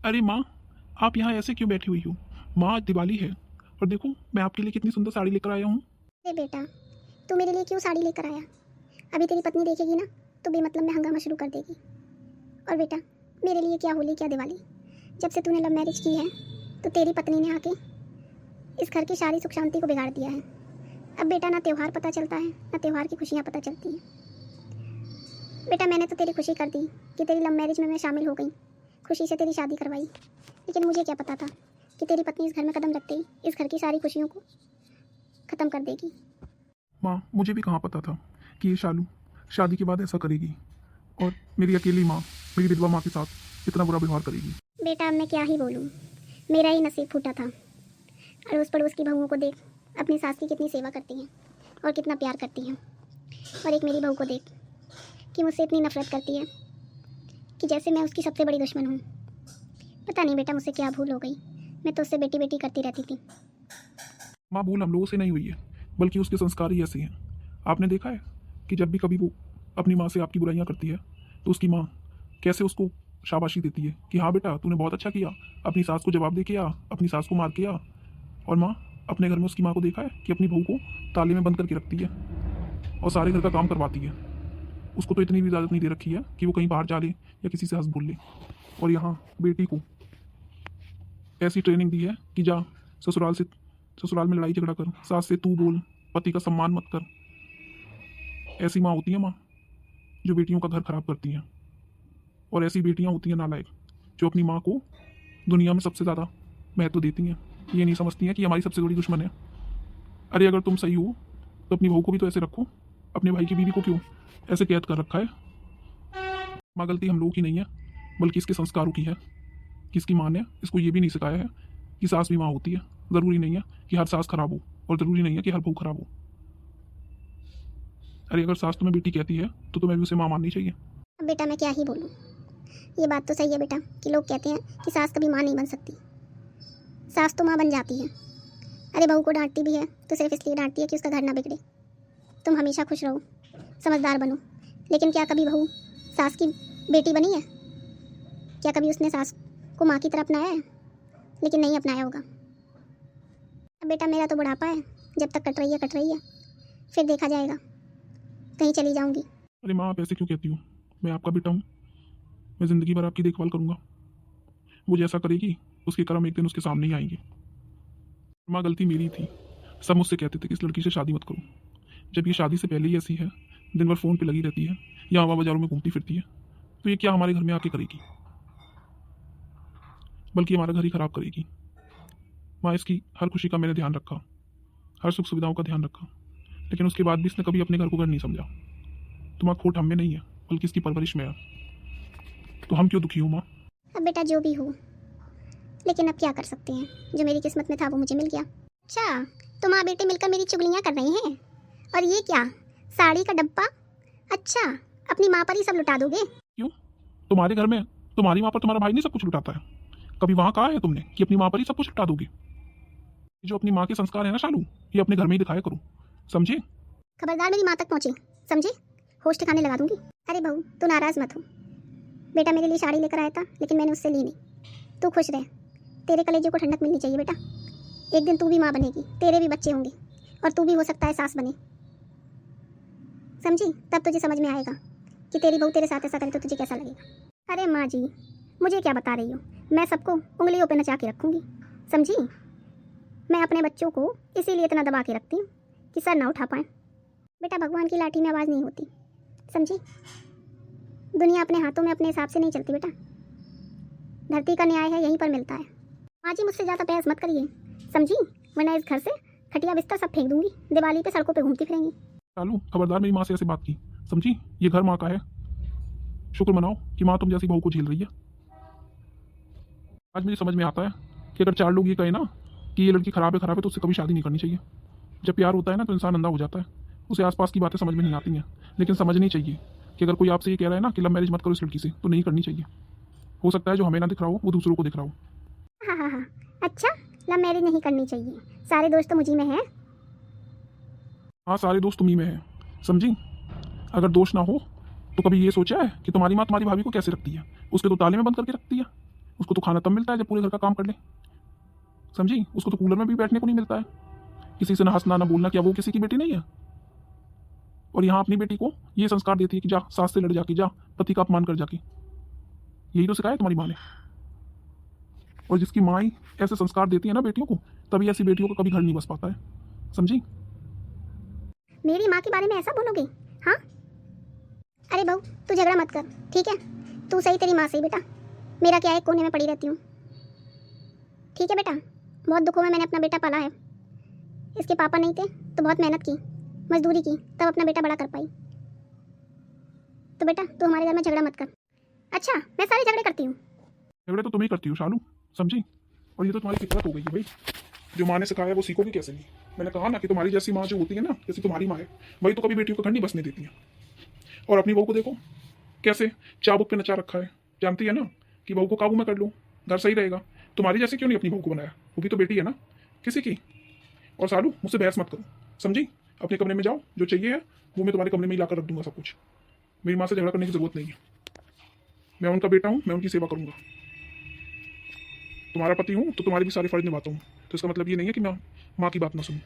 अरे माँ, आप यहाँ ऐसे क्यों बैठी हुई हो? माँ, आज दिवाली है और देखो मैं आपके लिए कितनी सुंदर साड़ी लेकर आया हूँ। अरे बेटा, तू मेरे लिए क्यों साड़ी लेकर आया? अभी तेरी पत्नी देखेगी ना तो बेमतलब में हंगामा शुरू कर देगी। और बेटा, मेरे लिए क्या होली क्या दिवाली, जब से तूने लव मैरिज की है तो तेरी पत्नी ने आके इस घर की सारी सुख शांति को बिगाड़ दिया है। अब बेटा ना त्योहार पता चलता है ना त्योहार की खुशियाँ पता चलती हैं। बेटा, मैंने तो तेरी खुशी कर दी कि तेरी लव मैरिज में मैं शामिल हो गई, खुशी से तेरी शादी करवाई, लेकिन मुझे क्या पता था कि तेरी पत्नी इस घर में कदम रखते ही इस घर की सारी खुशियों को ख़त्म कर देगी। माँ, मुझे भी कहाँ पता था कि ये शालू शादी के बाद ऐसा करेगी और मेरी अकेली माँ, मेरी विधवा माँ के साथ इतना बुरा व्यवहार करेगी। बेटा, अब मैं क्या ही बोलूँ, मेरा ही नसीब फूटा था। अड़ोस पड़ोस की बहुओं को देख, अपनी सास की कितनी सेवा करती हैं और कितना प्यार करती हैं, और एक मेरी बहू को देख कि मुझसे इतनी नफरत करती है कि जैसे मैं उसकी सबसे बड़ी दुश्मन हूँ। पता नहीं बेटा, मुझसे क्या भूल हो गई, मैं तो उससे बेटी बेटी करती रहती थी। माँ, भूल हम लोगों से नहीं हुई है, बल्कि उसके संस्कार ही ऐसे हैं। आपने देखा है कि जब भी कभी वो अपनी माँ से आपकी बुराइयाँ करती है तो उसकी माँ कैसे उसको शाबाशी देती है कि हाँ बेटा, तूने बहुत अच्छा किया, अपनी सास को जवाब दे के आ, अपनी सास को मार के आ। और माँ, अपने घर में उसकी माँ को देखा है कि अपनी बहू को ताले में बंद करके रखती है और सारे घर का काम करवाती है। उसको तो इतनी भी इजाज़त नहीं दे रखी है कि वो कहीं बाहर जा ले या किसी से हंस बोल ले। और यहाँ बेटी को ऐसी ट्रेनिंग दी है कि जा ससुराल में लड़ाई झगड़ा कर, सास से तू बोल, पति का सम्मान मत कर। ऐसी माँ होती है माँ जो बेटियों का घर खराब करती हैं, और ऐसी बेटियाँ होती हैं नालायक जो अपनी माँ को दुनिया में सबसे ज़्यादा महत्व देती हैं। ये नहीं समझती हैं कि हमारी सबसे बड़ी दुश्मन है। अरे अगर तुम सही हो तो अपनी बहू को भी तो ऐसे रखो, अपने भाई की बीवी को क्यों ऐसे कैद कर रखा है? माँ, गलती हम लोगों की नहीं है बल्कि इसके संस्कारों की है कि इसकी माँ ने इसको ये भी नहीं सिखाया है कि सास भी माँ होती है। ज़रूरी नहीं है कि हर सास खराब हो और ज़रूरी नहीं है कि हर बहू खराब हो। अरे अगर सास तुम्हें बेटी कहती है तो तुम्हें भी उसे माँ माननी चाहिए। अब बेटा, मैं क्या ही बोलूँ, ये बात तो सही है बेटा कि लोग कहते हैं कि सास कभी माँ नहीं बन सकती। सास तो माँ बन जाती है। अरे बहू को डांटती भी है तो सिर्फ इसलिए डांटती है कि उसका घर ना बिगड़े, तुम हमेशा खुश रहो, समझदार बनो। लेकिन क्या कभी बहू सास की बेटी बनी है? क्या कभी उसने सास को माँ की तरह अपनाया है? लेकिन नहीं अपनाया होगा। अब बेटा, मेरा तो बुढ़ापा है, जब तक कट रही है, फिर देखा जाएगा, कहीं चली जाऊंगी। अरे माँ, आप ऐसे क्यों कहती हो? मैं आपका बेटा हूँ, मैं ज़िंदगी भर आपकी देखभाल करूँगा। वो जैसा करेगी उसके कर्म एक दिन उसके सामने ही आएंगे। माँ, गलती मेरी थी। सब मुझसे कहते थे कि इस लड़की से शादी मत करो, जब ये शादी से पहले ही ऐसी है, दिन भर फ़ोन पे लगी रहती है या हवा बाजारों में घूमती फिरती है, तो ये क्या हमारे घर में आके करेगी? बल्कि हमारा घर ही खराब करेगी। माँ, इसकी हर खुशी का मैंने ध्यान रखा, हर सुख सुविधाओं का ध्यान रखा, लेकिन उसके बाद भी इसने कभी अपने घर को घर नहीं समझा। तो माँ, खोट हम में नहीं है बल्कि इसकी परवरिश में है। तो हम क्यों दुखी हूँ माँ? अब बेटा, जो भी हो, लेकिन अब क्या कर सकते हैं, जो मेरी किस्मत में था वो मुझे मिल गया। अच्छा, तो माँ बेटे मिलकर मेरी चुगलियाँ कर रही हैं, और ये क्या, साड़ी का डब्बा? अच्छा, अपनी माँ पर ही सब लुटा दोगे? क्यों? तुम्हारे घर में तुम्हारी माँ पर तुम्हारा भाई नहीं सब कुछ लुटाता है? कभी वहाँ कहा है तुमने कि अपनी माँ पर ही सब कुछ लुटा दोगे? जो अपनी माँ के संस्कार है ना शालू, ये अपने घर में ही दिखाया करो, समझे? खबरदार मेरी माँ तक पहुँचे, समझे? होश ठिकाने लगा दूंगी। अरे बहू, तू नाराज़ मत हो। बेटा मेरे लिए साड़ी लेकर आया था, लेकिन मैंने उससे ली नहीं। तू खुश रह, तेरे कलेजे को ठंडक मिलनी चाहिए बेटा। एक दिन तू भी माँ बनेगी, तेरे भी बच्चे होंगे, और तू भी हो सकता है सास बने, समझी? तब तुझे समझ में आएगा कि तेरी बहू तेरे साथ ऐसा करे तो तुझे कैसा लगेगा। अरे माँ जी, मुझे क्या बता रही हो, मैं सबको उंगलियों पे नचा के रखूँगी, समझी? मैं अपने बच्चों को इसीलिए इतना दबा के रखती हूँ कि सर ना उठा पाए। बेटा, भगवान की लाठी में आवाज़ नहीं होती, समझी? दुनिया अपने हाथों में अपने हिसाब से नहीं चलती बेटा, धरती का न्याय है यहीं पर मिलता है। माँ जी, मुझसे ज़्यादा बहस मत करिए, समझी? वरना इस घर से खटिया बिस्तर सब फेंक दूंगी, दिवाली पे सड़कों पे घूमती फिरेंगी। शालू, खबरदार मेरी माँ से ऐसे बात की, समझी? ये घर माँ का है। शुक्र मनाओ कि माँ तुम जैसी बहू को झेल रही है। आज मुझे समझ में आता है कि अगर चार लोग ये कहे ना कि ये लड़की खराब है तो उससे कभी शादी नहीं करनी चाहिए। जब प्यार होता है ना तो इंसान अंधा हो जाता है, उसे आसपास की बातें समझ में नहीं आती हैं, लेकिन समझनी चाहिए कि अगर कोई आपसे ये कह रहा है ना कि लव मैरिज मत करो इस लड़की से, तो नहीं करनी चाहिए। हो सकता है जो हमें ना दिख रहा हो वो दूसरों को दिख रहा हो। हाँ हाँ हाँ, अच्छा, लव मैरिज नहीं करनी चाहिए, सारे दोस्त तो मुझी में हैं। हाँ, सारे दोस्त तुम्ही में हैं, समझी? अगर दोष ना हो तो कभी ये सोचा है कि तुम्हारी माँ तुम्हारी भाभी को कैसे रखती है? उसके तो ताले में बंद करके रखती है, उसको तो खाना तब मिलता है जब पूरे घर का काम कर ले, समझी? उसको तो कूलर में भी बैठने को नहीं मिलता है, किसी से ना हंसना ना बोलना। क्या वो किसी की बेटी नहीं है? और यहाँ अपनी बेटी को ये संस्कार देती है कि जा सास से लड़ जाके, जा पति का अपमान कर जाके। यही तो सिखाया तुम्हारी माँ ने। और जिसकी माँ ही ऐसे संस्कार देती है ना बेटियों को, तभी ऐसी बेटियों को कभी घर नहीं बस पाता है, समझी? मेरी माँ के बारे में ऐसा बोलोगे? हाँ, अरे बहू तू झगड़ा मत कर, ठीक है? तू सही, तेरी माँ सही बेटा। मेरा क्या है, कोने में पड़ी रहती हूँ, ठीक है बेटा? बहुत दुखों में मैंने अपना बेटा पाला है। इसके पापा नहीं थे तो बहुत मेहनत की, मजदूरी की, तब अपना बेटा बड़ा कर पाई। तो बेटा तू हमारे घर में झगड़ा मत कर। अच्छा, मैं सारे झगड़े करती हूँ? झगड़े तो तुम ही करती हो शालू, समझी? और ये तो तुम्हारी फितरत हो गई है भाई, जो माँ ने सिखाया वो सीखोगी कैसे नहीं? मैंने कहा ना कि तुम्हारी जैसी माँ जो होती है ना, जैसे तुम्हारी माँ है, वही तो कभी बेटियों का घर नहीं बसने देती है। और अपनी बहू को देखो कैसे चाबुक पे नचा रखा है, जानती है ना कि बहू को काबू में कर लो, घर सही रहेगा। तुम्हारी जैसे क्यों नहीं अपनी बहू को बनाया? वो भी तो बेटी है ना किसी की। और सालू मुझसे बहस मत करो, समझी? अपने कमरे में जाओ, जो चाहिए है वो मैं तुम्हारे कमरे में ही लाकर रख दूंगा सब कुछ। मेरी माँ से झगड़ा करने की जरूरत नहीं है। मैं उनका बेटा हूँ, मैं उनकी सेवा करूंगा। तुम्हारा पति हूँ तो तुम्हारी भी सारी फर्ज निभाता हूँ, तो इसका मतलब ये नहीं है कि मैं माँ की बात ना सुनूं।